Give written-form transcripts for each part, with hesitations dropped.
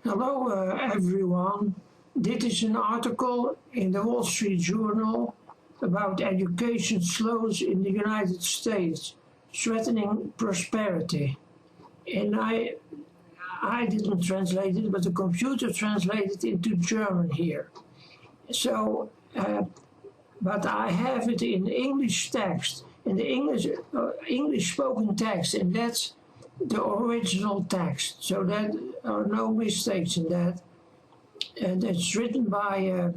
Hello, everyone. Dit is een article in the Wall Street Journal about education slows in the United States, threatening prosperity. And I didn't translate it, but the computer translated into German here. So, but I have it in English text, in the English spoken text, and that's the original text. So there are no mistakes in that. And it's written by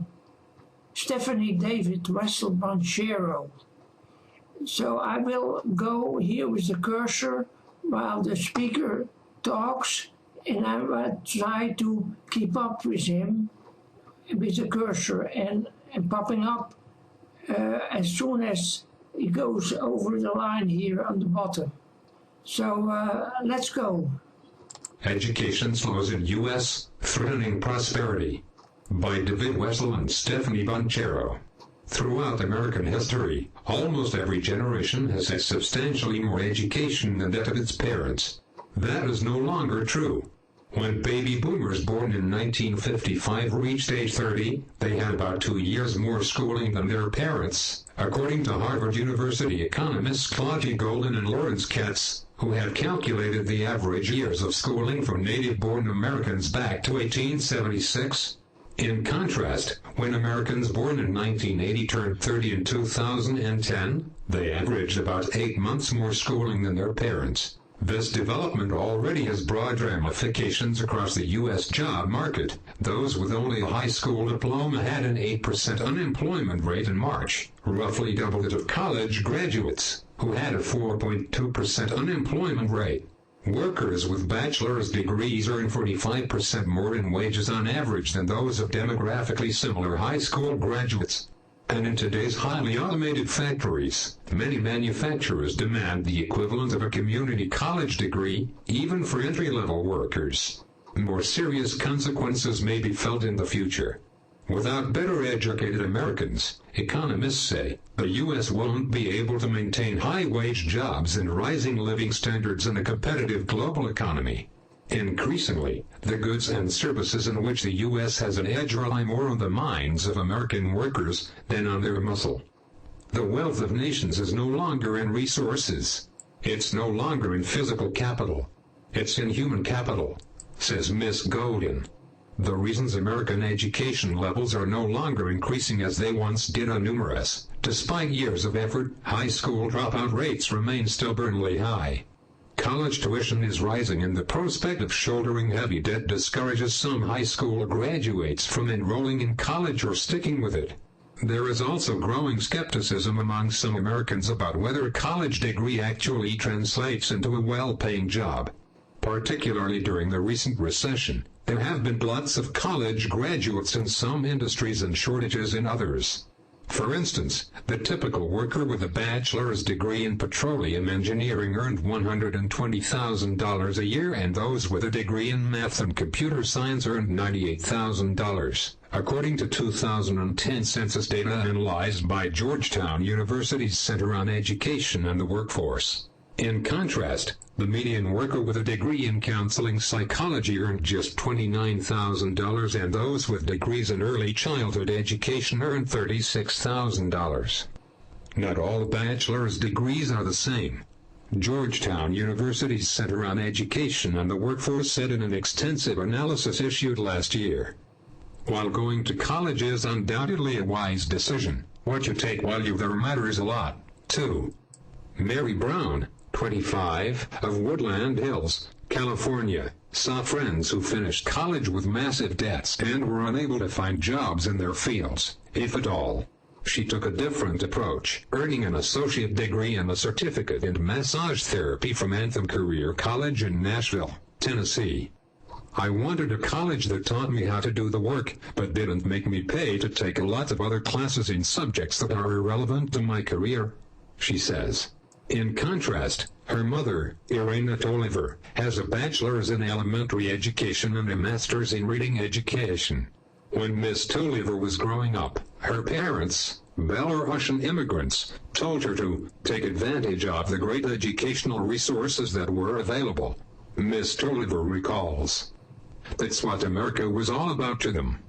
Stephanie David Wessel-Banchero. So I will go here with the cursor while the speaker talks, and I will try to keep up with him with the cursor and popping up as soon as he goes over the line here on the bottom. So let's go. Education slows in U.S., threatening prosperity. By David Wessel and Stephanie Banchero. Throughout American history, almost every generation has had substantially more education than that of its parents. That is no longer true. When baby boomers born in 1955 reached age 30, they had about 2 years more schooling than their parents, according to Harvard University economists Claudia Goldin and Lawrence Katz, who had calculated the average years of schooling for native-born Americans back to 1876. In contrast, when Americans born in 1980 turned 30 in 2010, they averaged about 8 months more schooling than their parents. This development already has broad ramifications across the U.S. job market. Those with only a high school diploma had an 8% unemployment rate in March, roughly double that of college graduates, who had a 4.2% unemployment rate. Workers with bachelor's degrees earn 45% more in wages on average than those of demographically similar high school graduates. And in today's highly automated factories, many manufacturers demand the equivalent of a community college degree, even for entry-level workers. More serious consequences may be felt in the future. Without better educated Americans, economists say, the U.S. won't be able to maintain high-wage jobs and rising living standards in a competitive global economy. Increasingly, the goods and services in which the U.S. has an edge rely more on the minds of American workers than on their muscle. The wealth of nations is no longer in resources. It's no longer in physical capital. It's in human capital, says Ms. Godin. The reasons American education levels are no longer increasing as they once did are numerous. Despite years of effort, high school dropout rates remain stubbornly high. College tuition is rising and the prospect of shouldering heavy debt discourages some high school graduates from enrolling in college or sticking with it. There is also growing skepticism among some Americans about whether a college degree actually translates into a well-paying job. Particularly during the recent recession, there have been lots of college graduates in some industries and shortages in others. For instance, the typical worker with a bachelor's degree in petroleum engineering earned $120,000 a year, and those with a degree in math and computer science earned $98,000, according to 2010 census data analyzed by Georgetown University's Center on Education and the Workforce. In contrast, the median worker with a degree in counseling psychology earned just $29,000, and those with degrees in early childhood education earned $36,000. Not all bachelor's degrees are the same. Georgetown University's Center on Education and the Workforce said in an extensive analysis issued last year. While going to college is undoubtedly a wise decision, what you take while you're there matters a lot, too. Mary Brown, 25, of Woodland Hills, California, saw friends who finished college with massive debts and were unable to find jobs in their fields, if at all. She took a different approach, earning an associate degree and a certificate in massage therapy from Anthem Career College in Nashville, Tennessee. I wanted a college that taught me how to do the work, but didn't make me pay to take a lot of other classes in subjects that are irrelevant to my career, she says. In contrast, her mother, Irena Toliver, has a bachelor's in elementary education and a master's in reading education. When Miss Toliver was growing up, her parents, Belarusian immigrants, told her to take advantage of the great educational resources that were available. Miss Toliver recalls. That's what America was all about to them.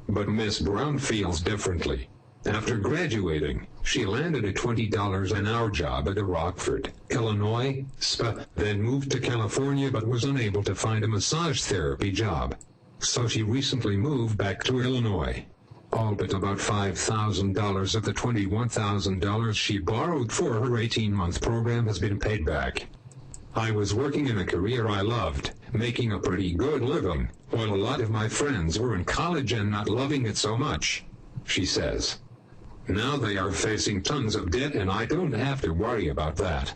But Miss Brown feels differently. After graduating, she landed a $20 an hour job at a Rockford, Illinois, spa, then moved to California but was unable to find a massage therapy job. So she recently moved back to Illinois. All but about $5,000 of the $21,000 she borrowed for her 18-month program has been paid back. I was working in a career I loved, making a pretty good living, while a lot of my friends were in college and not loving it so much, she says. Now they are facing tons of debt and I don't have to worry about that.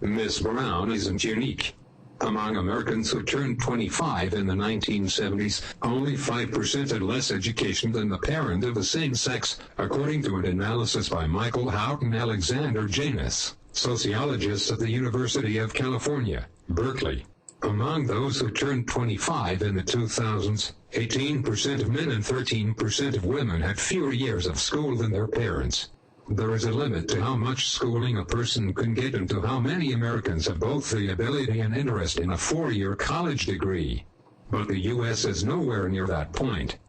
Miss Brown isn't unique. Among Americans who turned 25 in the 1970s, only 5% had less education than the parent of the same sex, according to an analysis by Michael Houghton and Alexander Janus, sociologists at the University of California, Berkeley. Among those who turned 25 in the 2000s, 18% of men and 13% of women had fewer years of school than their parents. There is a limit to how much schooling a person can get and to how many Americans have both the ability and interest in a 4-year college degree. But the U.S. is nowhere near that point.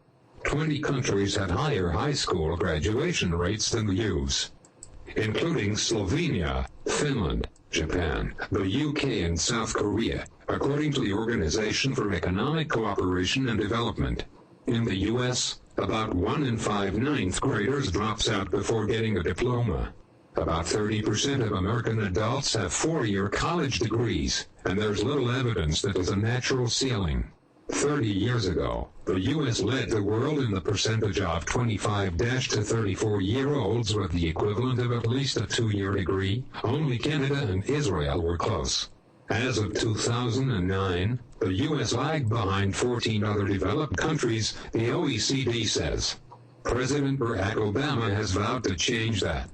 20 countries had higher high school graduation rates than the U.S., including Slovenia, Finland, Japan, the UK, and South Korea, according to the Organization for Economic Cooperation and Development. In the U.S., about 1 in 5 ninth graders drops out before getting a diploma. About 30% of American adults have 4-year college degrees, and there's little evidence that there's a natural ceiling. 30 years ago, the U.S. led the world in the percentage of 25 to 34-year-olds with the equivalent of at least a 2-year degree. Only Canada and Israel were close. As of 2009, the U.S. lagged behind 14 other developed countries, the OECD says. President Barack Obama has vowed to change that.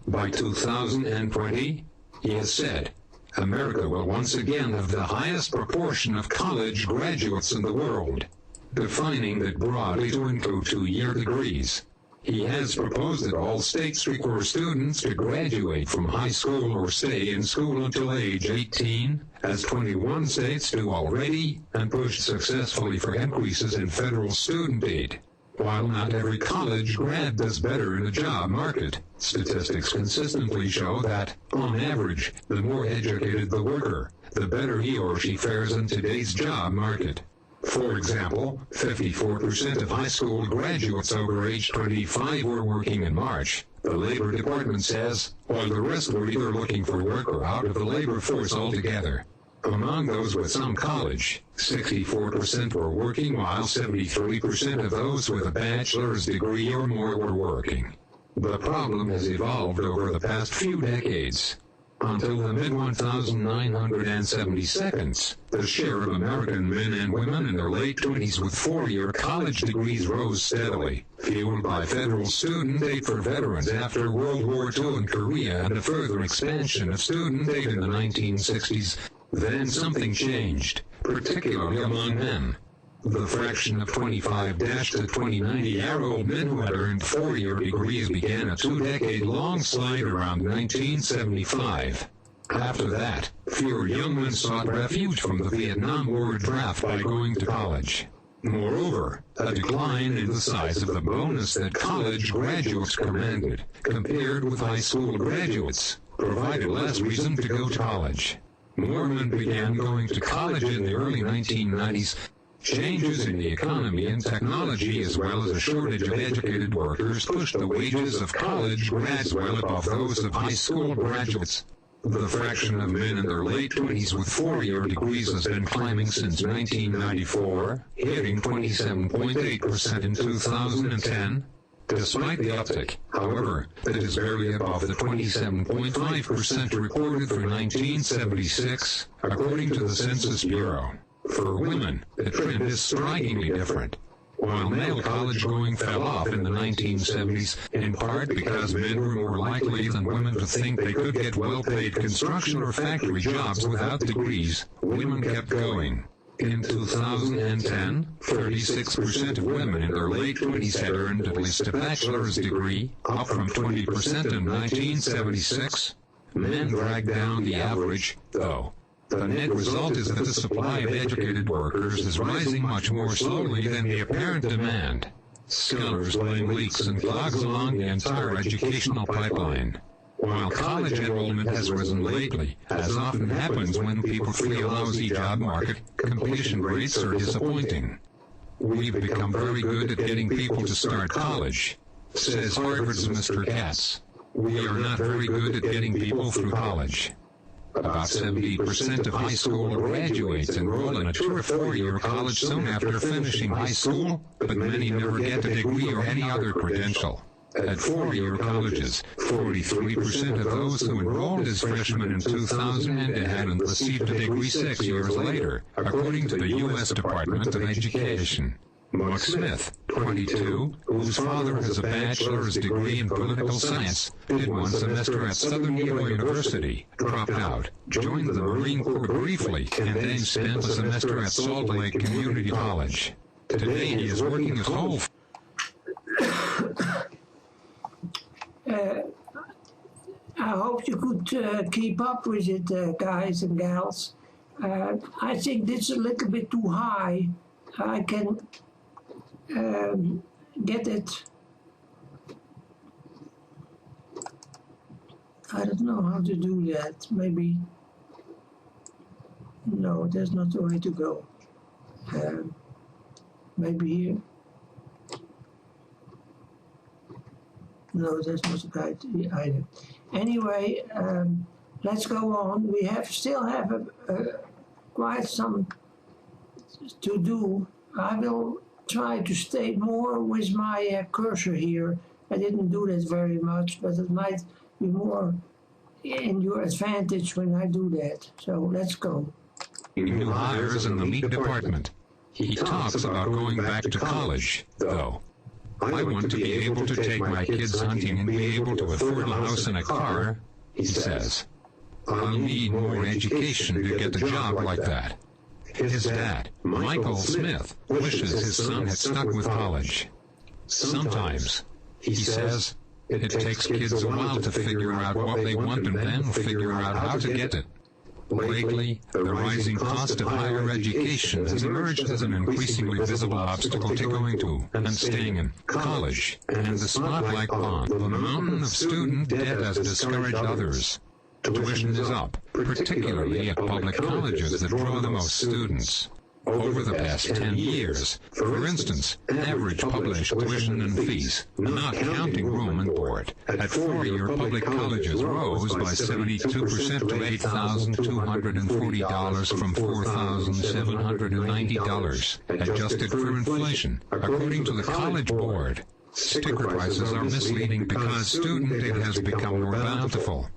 By 2020, he has said, America will once again have the highest proportion of college graduates in the world, defining that broadly to include 2-year degrees. He has proposed that all states require students to graduate from high school or stay in school until age 18, as 21 states do already, and pushed successfully for increases in federal student aid. While not every college grad does better in the job market, statistics consistently show that, on average, the more educated the worker, the better he or she fares in today's job market. For example, 54% of high school graduates over age 25 were working in March, the Labor Department says, while the rest were either looking for work or out of the labor force altogether. Among those with some college, 64% were working while 73% of those with a bachelor's degree or more were working. The problem has evolved over the past few decades. Until the mid-1972s, the share of American men and women in their late 20s with 4-year college degrees rose steadily, fueled by federal student aid for veterans after World War II in Korea and a further expansion of student aid in the 1960s. Then something changed, particularly among men. The fraction of 25 to 29-year-old men who had earned 4-year degrees began a 2-decade-long slide around 1975. After that, fewer young men sought refuge from the Vietnam War draft by going to college. Moreover, a decline in the size of the bonus that college graduates commanded, compared with high school graduates, provided less reason to go to college. More men began going to college in the early 1990s. Changes in the economy and technology as well as a shortage of educated workers pushed the wages of college grads well above those of high school graduates. The fraction of men in their late 20s with 4-year degrees has been climbing since 1994, hitting 27.8% in 2010. Despite the uptick, however, it is barely above the 27.5% reported for 1976, according to the Census Bureau. For women, the trend is strikingly different. While male college-going fell off in the 1970s, in part because men were more likely than women to think they could get well-paid construction or factory jobs without degrees, women kept going. In 2010, 36% of women in their late 20s had earned at least a bachelor's degree, up from 20% in 1976. Men dragged down the average, though. The net result is that the supply of educated workers is rising much more slowly than the apparent demand. Scholars blame leaks and clogs along the entire educational pipeline. While college enrollment has risen lately, as often happens when people flee a lousy job market, completion rates are disappointing. We've become very good at getting people to start college, says Harvard's Mr. Katz. We are not very good at getting people through college. About 70% of high school graduates enroll in a 2- or 4-year college soon after finishing high school, but many never get a degree or any other credential. At 4-year colleges, 43% of those who enrolled as freshmen in 2000 hadn't received a degree 6 years later, according to the U.S. Department of Education. Mark Smith, 22, whose father has a bachelor's degree in political science, did one semester at Southern Iowa University, dropped out, joined the Marine Corps briefly, and then spent a semester at Salt Lake Community College. Today he is working his whole I hope you could keep up with it, guys and gals. I think this is a little bit too high. I can get it. I don't know how to do that. Maybe. No, that's not the way to go. Maybe here. No, that's not the guide either. Anyway, let's go on. We still have quite some to do. I will try to stay more with my cursor here. I didn't do that very much, but it might be more in your advantage when I do that. So let's go. New hires in the meat department. He talks about going back to college, though. I want to be able to take my kids hunting and be able to afford a house and a car, he says. I'll need more education to get a job like that. His dad, Michael Smith, wishes his son had stuck with college. Sometimes, he says, it takes kids a while to figure out what they want and then figure out how to get it. Lately, the rising cost of higher education has emerged as an increasingly visible obstacle to going to and staying in college, and the spotlight on the mountain of student debt has discouraged others. Tuition is up, particularly at public colleges that draw the most students. Over the past 10 years, for instance, average published tuition and fees, not counting room and board, at 4-year public colleges rose by 72% to $8,240 from $4,790, adjusted for inflation, according to the College Board. Sticker prices are misleading because student debt has become more bountiful.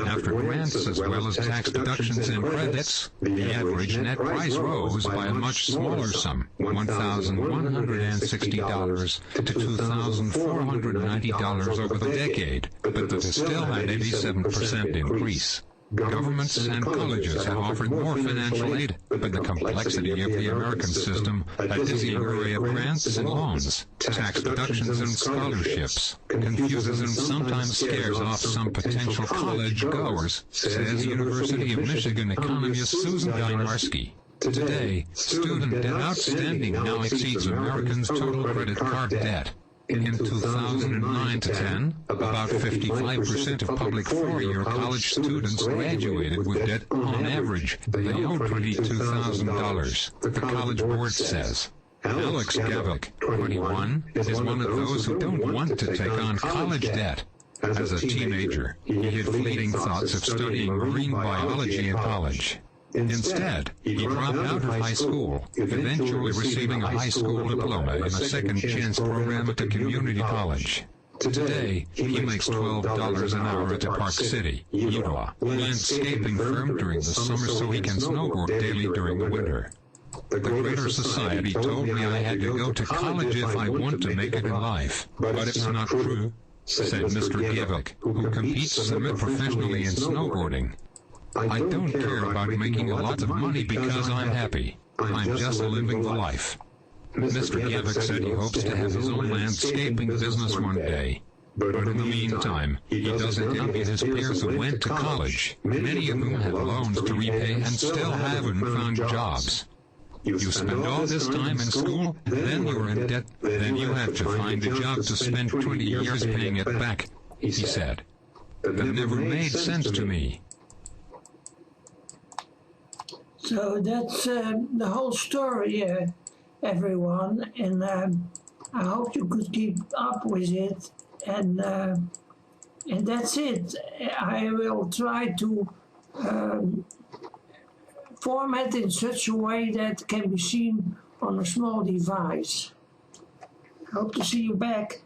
After grants as well as tax deductions and credits, the average net price rose by a much smaller sum, $1,160 to $2,490 over the decade, but that is still an 87% increase. Governments and colleges have offered more financial aid, but the complexity of the American system, a dizzying array of grants and loans, tax deductions and scholarships, confuses and sometimes scares off some potential college goers, says University of Michigan economist Susan Dynarski. Today, student debt outstanding now exceeds Americans' total credit card debt. In 2009-10, about 55% of public 4-year college students graduated with debt. On average, they owe $22,000, the College Board says. Alex Gavick, 21, is one of those who don't want to take on college debt. As a teenager, he had fleeting thoughts of studying marine biology in college. Instead, he dropped out of high school, eventually receiving a high school diploma in a second chance program at a community college. Today, he makes $12 an hour at a Park City, Utah, landscaping firm during the summer so he can snowboard daily during the winter. The Greater Society told me I had to go to college if I want to make it in life, but it's not true, said Mr. Gavick, who competes semi-professionally in snowboarding. I don't care about making a lot of money because I'm happy. I'm just living the life. Mr. Gavick said he hopes to have his own landscaping business one day. But in the meantime, he doesn't envy his peers who went to college, many of whom have loans to repay and still haven't found jobs. You spend all this time in school, then you're in debt, then you have to find a job to spend 20 years paying it back, he said. That never made sense to me. So that's the whole story, everyone, and I hope you could keep up with it, and that's it. I will try to format in such a way that can be seen on a small device. Hope to see you back.